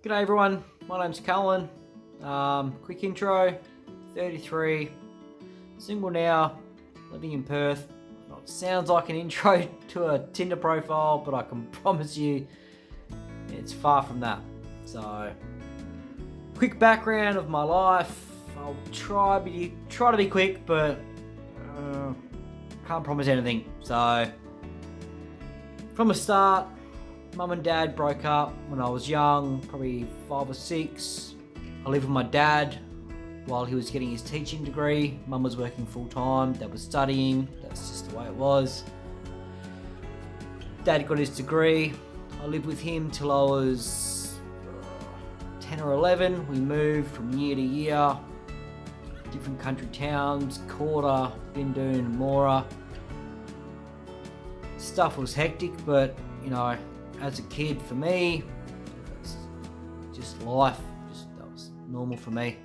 G'day everyone, my name's Cullen. Quick intro, 33, single now, living in Perth. It sounds like an intro to a Tinder profile, but I can promise you it's far from that. So, quick background of my life. I'll try to be quick, but can't promise anything. So, from the start, Mum and Dad broke up when I was young, probably 5 or 6. I lived with my dad while he was getting his teaching degree. Mum was working full time, Dad was studying. That's just the way it was. Dad got his degree. I lived with him till I was 10 or 11. We moved from year to year, different country towns, Corda, Bindoon, Mora. Stuff was hectic, but as a kid, for me, it's just life. That was normal for me.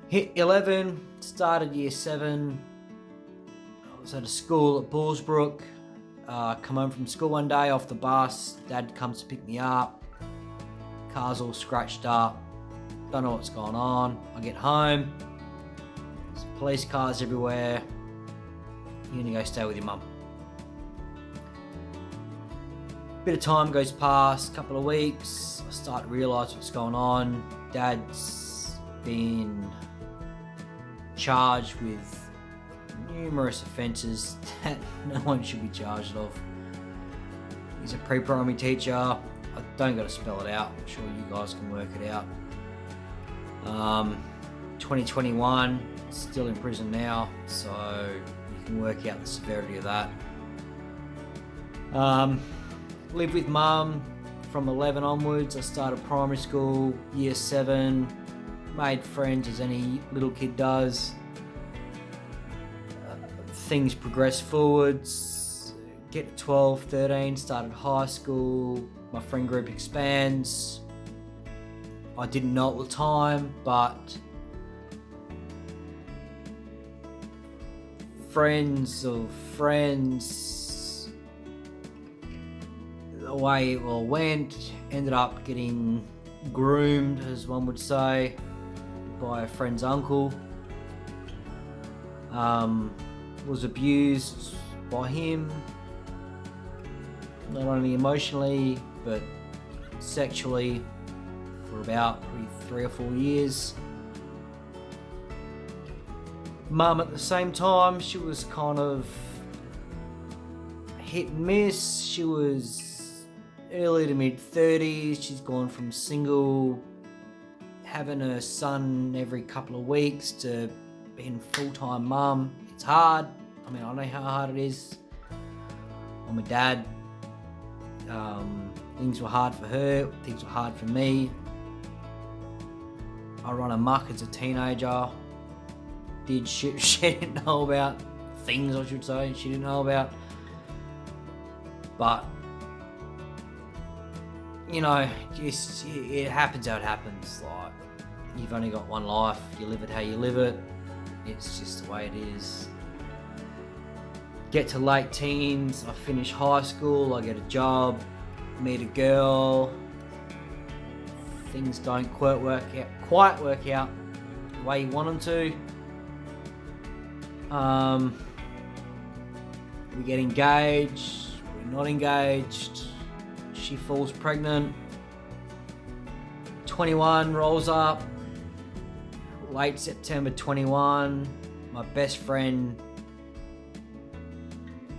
Hit 11, started year 7. I was at a school at Bullsbrook. Come home from school one day off the bus. Dad comes to pick me up. Car's all scratched up. Don't know what's going on. I get home. There's police cars everywhere. You're gonna go stay with your mum. Bit of time goes past, couple of weeks, I start to realise what's going on. Dad's been charged with numerous offences that no one should be charged of. He's a pre-primary teacher. I don't got to spell it out, I'm sure you guys can work it out. 2021, still in prison now, so you can work out the severity of that. Lived with Mum from 11 onwards. I started primary school, year 7, made friends as any little kid does. Things progressed forwards, get to 12, 13, started high school, my friend group expands. I didn't know at the time, but friends of friends, the way it all went, ended up getting groomed, as one would say, by a friend's uncle. Was abused by him, not only emotionally but sexually, for about probably 3 or 4 years. Mum at the same time, she was kind of hit and miss. She was early to mid 30s. She's gone from single, having a son every couple of weeks, to being full-time mum. It's hard. I know how hard it is. I'm a dad. Things were hard for her. Things were hard for me. I run amok as a teenager. Did shit she didn't know about. Things, I should say, she didn't know about. But just it happens how it happens. Like, you've only got one life. You live it how you live it. It's just the way it is. Get to late teens. I finish high school. I get a job. Meet a girl. Things don't quite work out the way you want them to. We get engaged. We're not engaged. She falls pregnant. 21 rolls up. Late September 21, my best friend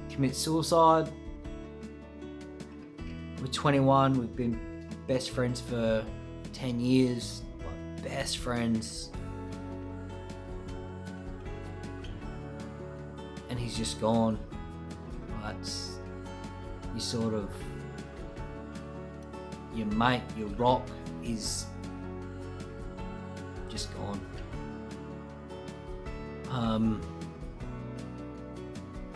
commits suicide. We're 21, we've been best friends for 10 years, like best friends. And he's just gone. That's your mate, your rock is just gone.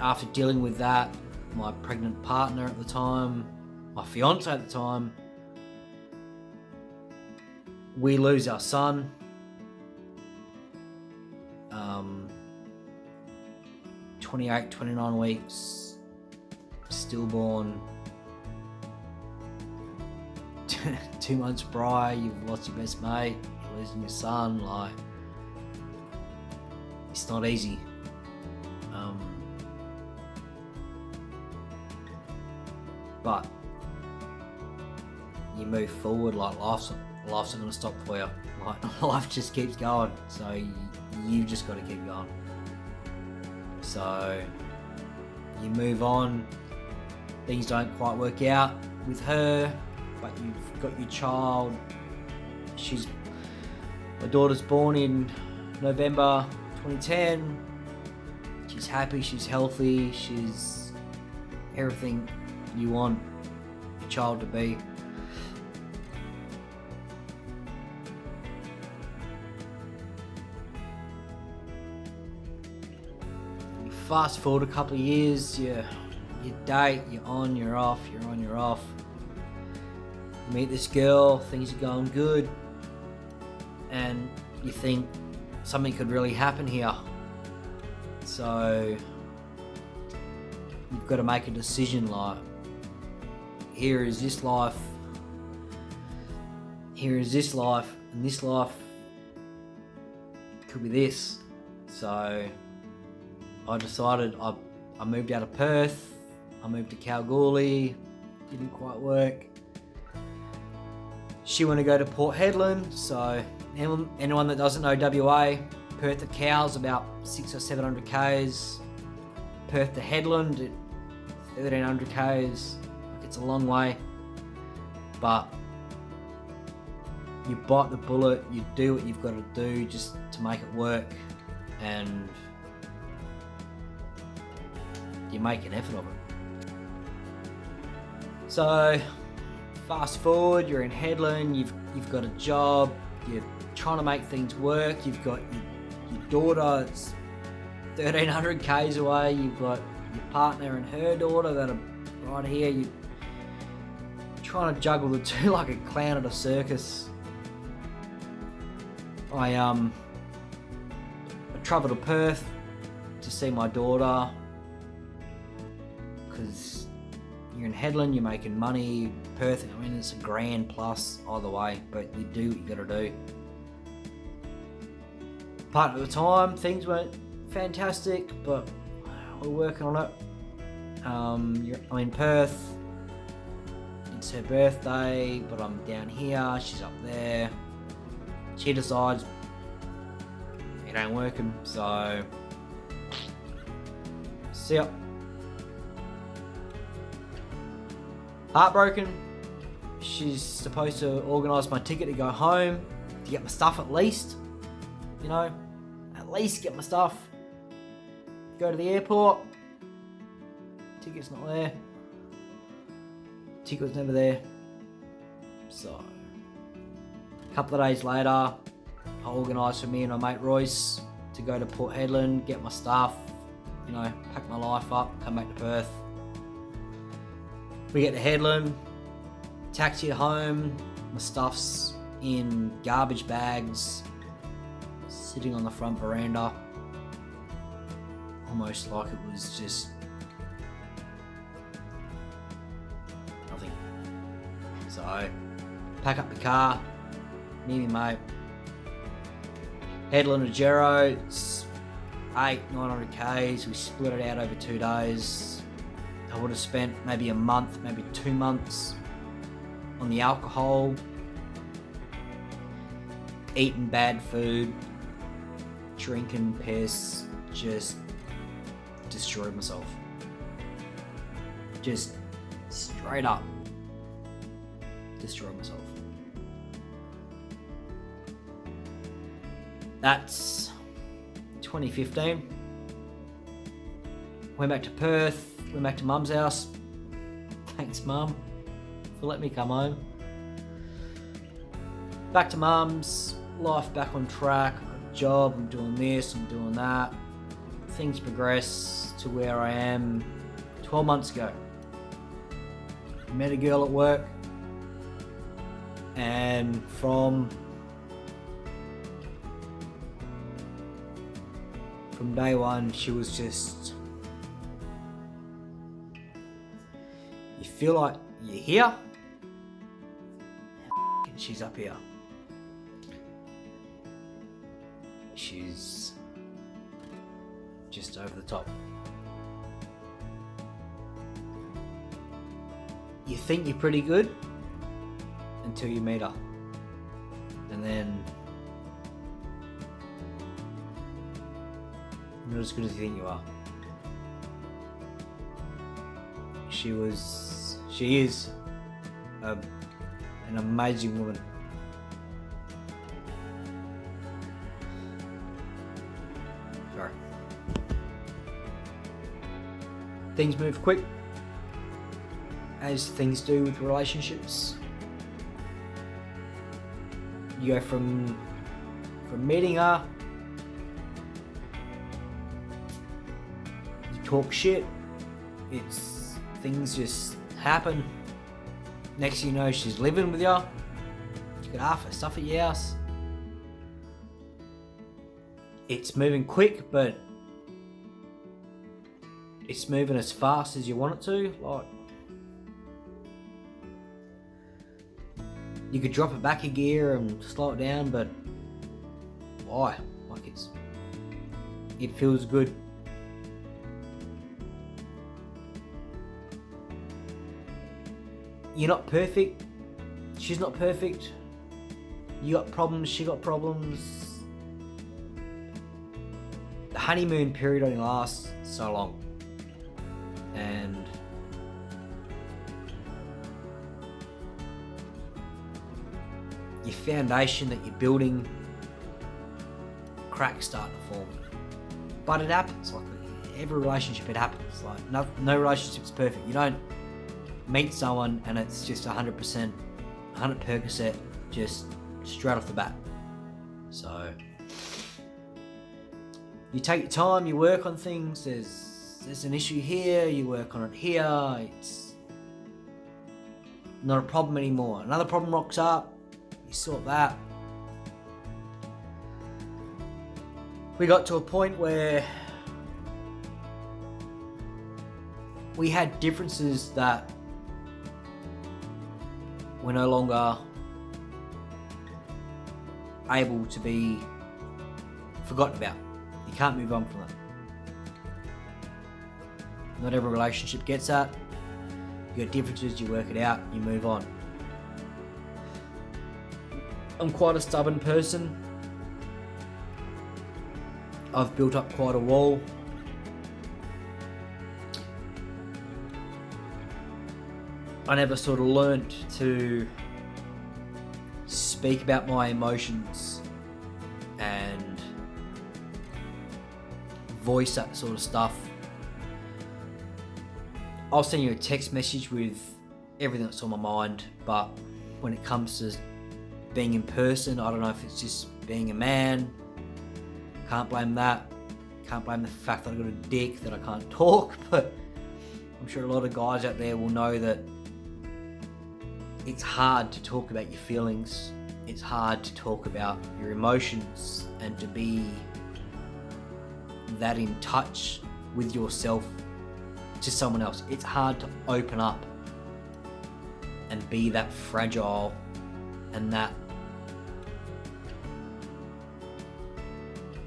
After dealing with that, my pregnant partner at the time, my fiance at the time, we lose our son. 28, 29 weeks, stillborn. 2 months prior, you've lost your best mate, you're losing your son. Like, it's not easy. But you move forward. Like, life's not going to stop for you. Like, life just keeps going. So you just got to keep going. So you move on. Things don't quite work out with her, but you've got your child. My daughter's born in November 2010. She's happy, she's healthy, she's everything you want a child to be. You fast forward a couple of years, you date, you're on, you're off, you're on, you're off. You meet this girl, things are going good, and you think something could really happen here. So you've got to make a decision, like, here is this life, and this life could be this. So I decided I moved out of Perth, I moved to Kalgoorlie, didn't quite work. She wanted to go to Port Hedland, so anyone that doesn't know WA, Perth to Cowes about 600 or 700 k's, Perth to Hedland at 1300 k's. It's a long way, but you bite the bullet, you do what you've got to do just to make it work, and you make an effort of it. So fast forward, you're in Hedland, you've got a job, you're trying to make things work, you've got your daughter, it's 1300 k's away, you've got your partner and her daughter that are right here, you're trying to juggle the two like a clown at a circus. I travelled to Perth to see my daughter, because you're in Hedland, you're making money. Perth, I mean, it's $1,000 plus either way, but you do what you gotta do. Part of the time, things weren't fantastic, but we're working on it. I'm in Perth. It's her birthday, but I'm down here. She's up there. She decides it ain't working, so see ya. Heartbroken. She's supposed to organise my ticket to go home, to get my stuff at least. You know, at least get my stuff. Go to the airport. Ticket's not there. Ticket was never there. So, a couple of days later, I organised for me and my mate Royce to go to Port Hedland, get my stuff, you know, pack my life up, come back to Perth. We get to Hedland, taxi home, my stuff's in garbage bags, sitting on the front veranda, almost like it was just nothing. So, pack up the car, me and my mate, Hedland to Gero, it's 800-900 k's, we split it out over 2 days. I would have spent maybe a month, maybe 2 months on the alcohol, eating bad food, drinking piss, just destroyed myself. Just straight up destroyed myself. That's 2015. Went back to Perth, went back to Mum's house. Thanks, Mum, for letting me come home. Back to Mum's, life back on track, I've got a job, I'm doing this, I'm doing that. Things progress to where I am 12 months ago. I met a girl at work, and from day one, she was just, you feel like you're here, she's up here. She's just over the top. You think you're pretty good until you meet her. And then you're not as good as you think you are. She is an amazing woman. Sorry. Things move quick, as things do with relationships. You go from meeting her, you talk shit, things just happen. Next thing you know, she's living with you. You got half her stuff at your house. It's moving quick, but it's moving as fast as you want it to. Like, you could drop it back a gear and slow it down, but why? Like, it feels good. You're not perfect. She's not perfect. You got problems, she got problems. The honeymoon period only lasts so long. And your foundation that you're building, cracks start to form. But it happens. Like every relationship, it happens. Like no relationship's perfect. You don't meet someone and it's just 100%, 100% just straight off the bat. So you take your time, you work on things. There's an issue here, you work on it here. It's not a problem anymore. Another problem rocks up, you sort that. We got to a point where we had differences that we're no longer able to be forgotten about. You can't move on from it. Not every relationship gets that. You got differences, you work it out, you move on. I'm quite a stubborn person. I've built up quite a wall. I never sort of learnt to speak about my emotions and voice that sort of stuff. I'll send you a text message with everything that's on my mind, but when it comes to being in person, I don't know if it's just being a man. Can't blame that. Can't blame the fact that I've got a dick, that I can't talk, but I'm sure a lot of guys out there will know that it's hard to talk about your feelings. It's hard to talk about your emotions and to be that in touch with yourself to someone else. It's hard to open up and be that fragile and that,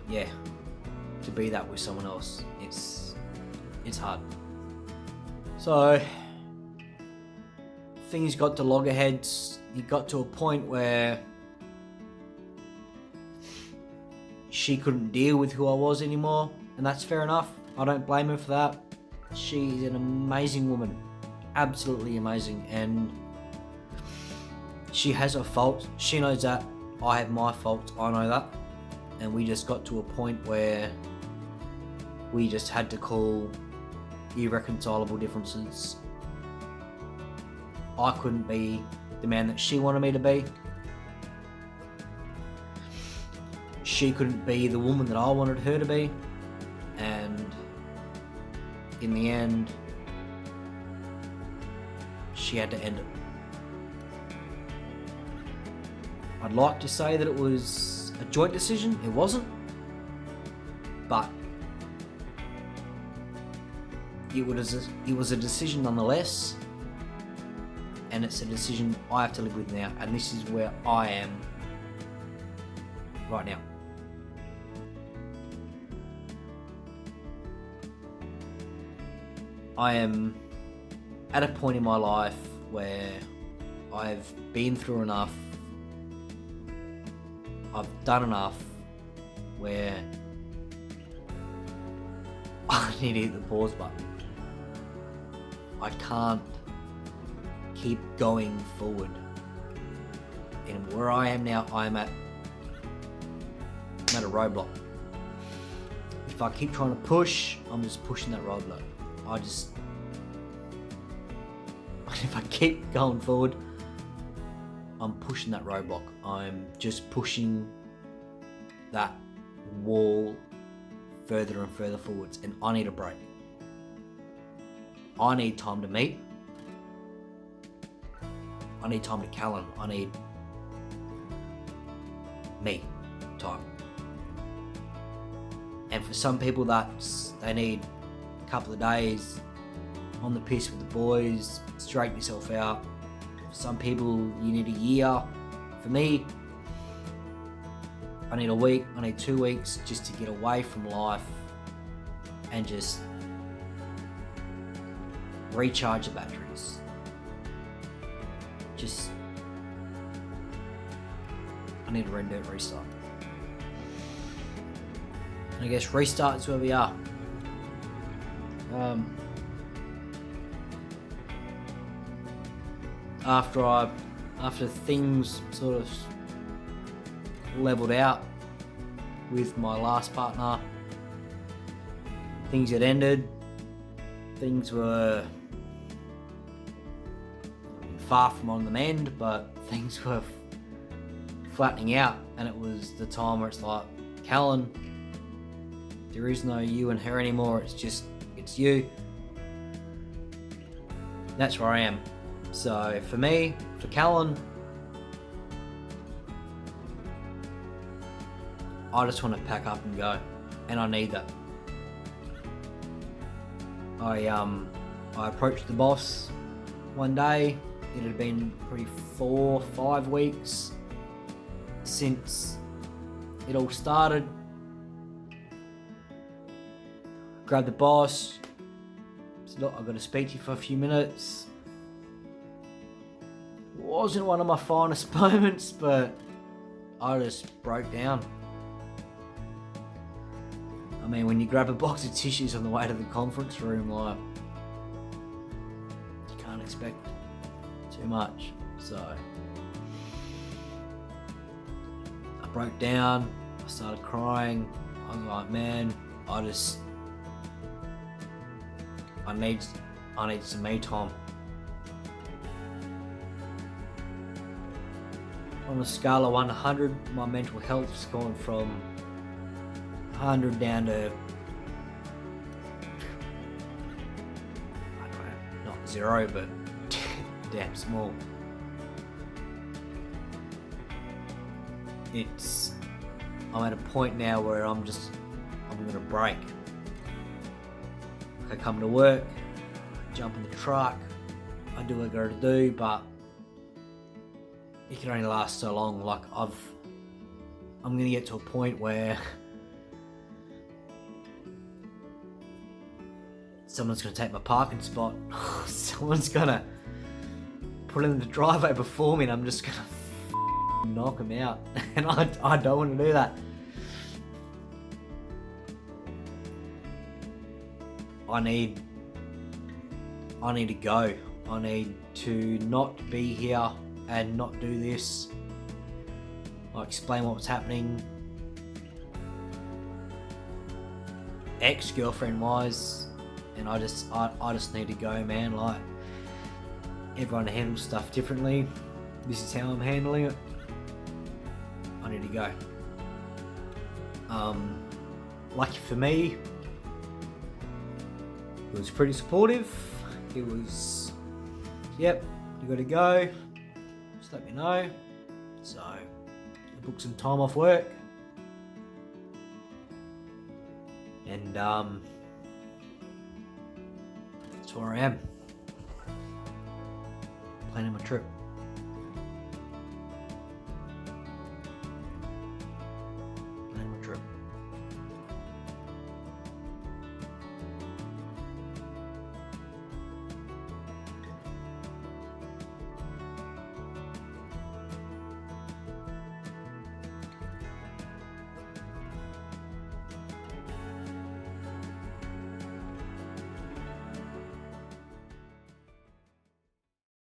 yeah, to be that with someone else. It's hard. So things got to loggerheads. You got to a point where she couldn't deal with who I was anymore, and that's fair enough. I don't blame her for that. She's an amazing woman, absolutely amazing, and she has her faults. She knows that. I have my faults. I know that. And we just got to a point where we just had to call irreconcilable differences. I couldn't be the man that she wanted me to be. She couldn't be the woman that I wanted her to be. And in the end, she had to end it. I'd like to say that it was a joint decision. It wasn't. But it was a decision nonetheless. and it's a decision I have to live with now, and this is where I am right now. I am at a point in my life where I've been through enough, I've done enough, where I need to hit the pause button. I can't keep going forward. And where I am now, I'm at a roadblock. If I keep trying to push, I'm just pushing that roadblock. If I keep going forward, I'm pushing that roadblock. I'm just pushing that wall further and further forwards, and I need a break. I need time to meet. I need time to Callan. I need me time. And for some people, they need a couple of days on the piss with the boys, straighten yourself out. For some people, you need a year. For me, I need a week, I need 2 weeks just to get away from life and just recharge the batteries. I need to restart. And I guess restart is where we are. After things sort of leveled out with my last partner, things had ended, things were far from on the mend, but things were flattening out, and it was the time where it's like, Callan, there is no you and her anymore, it's you. That's where I am. So for me, for Callan, I just want to pack up and go, and I need that. I approached the boss one day. It had been probably 4-5 weeks since it all started. Grabbed the boss, said, look, I've got to speak to you for a few minutes. It wasn't one of my finest moments, but I just broke down. I mean, when you grab a box of tissues on the way to the conference room, like, you can't expect too much. So I broke down, I started crying. I was like, man, I need some me time. On a scale of 1 to 100, my mental health's gone from 100 down to, I don't know, not 0, but damn small. I'm at a point now where I'm gonna break. I come to work, jump in the truck, I do what I gotta do, but it can only last so long. Like I'm gonna get to a point where someone's gonna take my parking spot. Someone's gonna put in the driveway before me, and I'm just gonna knock them out. And I don't want to do that. I need to go. I need to not be here and not do this. I explain what was happening. Ex-girlfriend wise, and I just need to go, man. Like, everyone handles stuff differently. This is how I'm handling it. I need to go. Lucky for me, it was pretty supportive. It was, yep, you gotta go, just let me know. So I booked some time off work, and that's where I am. planning my trip.